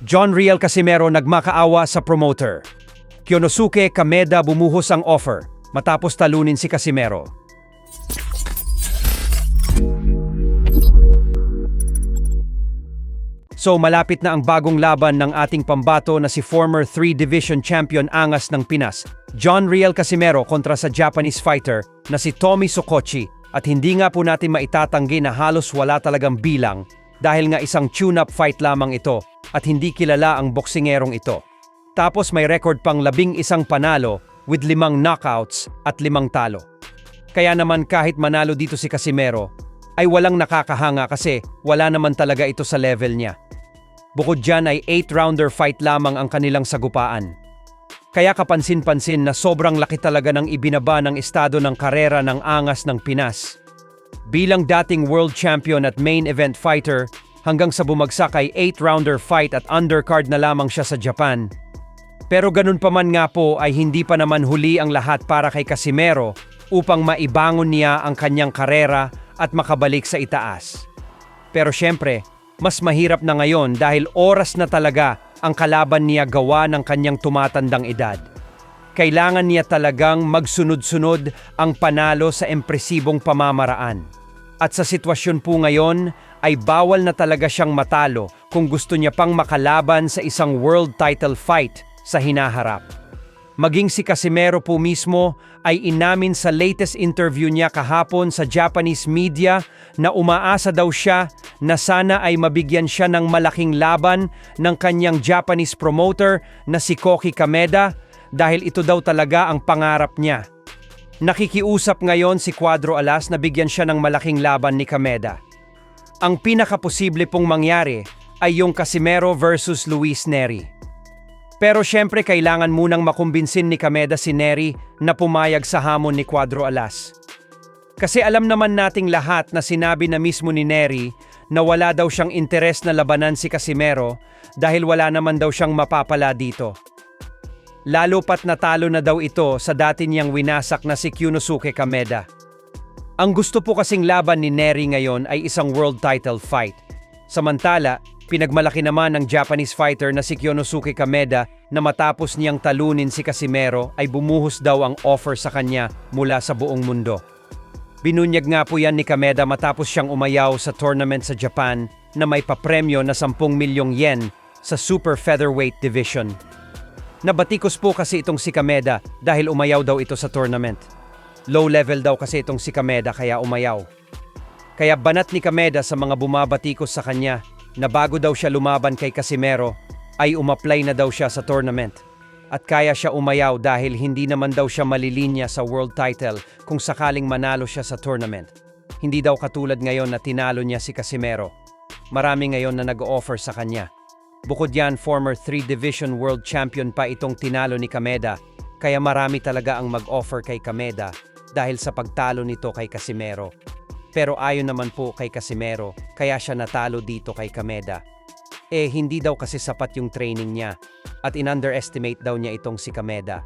John Riel Casimero nagmakaawa sa promoter. Kyonosuke Kameda bumuhos ang offer matapos talunin si Casimero. So malapit na ang bagong laban ng ating pambato na si former 3-division champion angas ng Pinas, John Riel Casimero kontra sa Japanese fighter na si Tommy Sokochi, at hindi nga po natin maitatanggi na halos wala talagang bilang dahil nga isang tune-up fight lamang ito at hindi kilala ang boksingerong ito. Tapos may record pang 11 panalo with 5 knockouts at 5 talo. Kaya naman kahit manalo dito si Casimero ay walang nakakahanga kasi wala naman talaga ito sa level niya. Bukod dyan ay 8-rounder fight lamang ang kanilang sagupaan. Kaya kapansin-pansin na sobrang laki talaga ng ibinaba ng estado ng karera ng angas ng Pinas. Bilang dating world champion at main event fighter, hanggang sa bumagsak ay 8-rounder fight at undercard na lamang siya sa Japan. Pero ganun pa man nga po ay hindi pa naman huli ang lahat para kay Casimero upang maibangon niya ang kanyang karera at makabalik sa itaas. Pero syempre, mas mahirap na ngayon dahil oras na talaga ang kalaban niya gawa ng kanyang tumatandang edad. Kailangan niya talagang magsunod-sunod ang panalo sa impresibong pamamaraan. At sa sitwasyon po ngayon ay bawal na talaga siyang matalo kung gusto niya pang makalaban sa isang world title fight sa hinaharap. Maging si Casimero po mismo ay inamin sa latest interview niya kahapon sa Japanese media na umaasa daw siya na sana ay mabigyan siya ng malaking laban ng kanyang Japanese promoter na si Koki Kameda dahil ito daw talaga ang pangarap niya. Nakikiusap ngayon si Cuadro Alas na bigyan siya ng malaking laban ni Kameda. Ang pinakaposible pong mangyari ay yung Casimero versus Luis Nery. Pero syempre kailangan munang makumbinsin ni Kameda si Nery na pumayag sa hamon ni Cuadro Alas. Kasi alam naman nating lahat na sinabi na mismo ni Nery na wala daw siyang interes na labanan si Casimero dahil wala naman daw siyang mapapala dito. Lalo pat natalo na daw ito sa dati niyang winasak na si Kyonosuke Kameda. Ang gusto po kasing laban ni Nery ngayon ay isang world title fight. Samantala, pinagmalaki naman ng Japanese fighter na si Kyonosuke Kameda na matapos niyang talunin si Casimero ay bumuhos daw ang offer sa kanya mula sa buong mundo. Binunyag nga po yan ni Kameda matapos siyang umayaw sa tournament sa Japan na may papremyo na 10 milyong yen sa super featherweight division. Nabatikos po kasi itong si Kameda dahil umayaw daw ito sa tournament. Low level daw kasi itong si Kameda kaya umayaw. Kaya banat ni Kameda sa mga bumabatikos sa kanya na bago daw siya lumaban kay Casimero ay umapply na daw siya sa tournament. At kaya siya umayaw dahil hindi naman daw siya malilinya sa world title kung sakaling manalo siya sa tournament. Hindi daw katulad ngayon na tinalo niya si Casimero. Marami ngayon na nag-offer sa kanya. Bukod yan, former 3-division world champion pa itong tinalo ni Kameda, kaya marami talaga ang mag-offer kay Kameda dahil sa pagtalo nito kay Casimero. Pero ayon naman po kay Casimero, kaya siya natalo dito kay Kameda. Hindi daw kasi sapat yung training niya at in-underestimate daw niya itong si Kameda.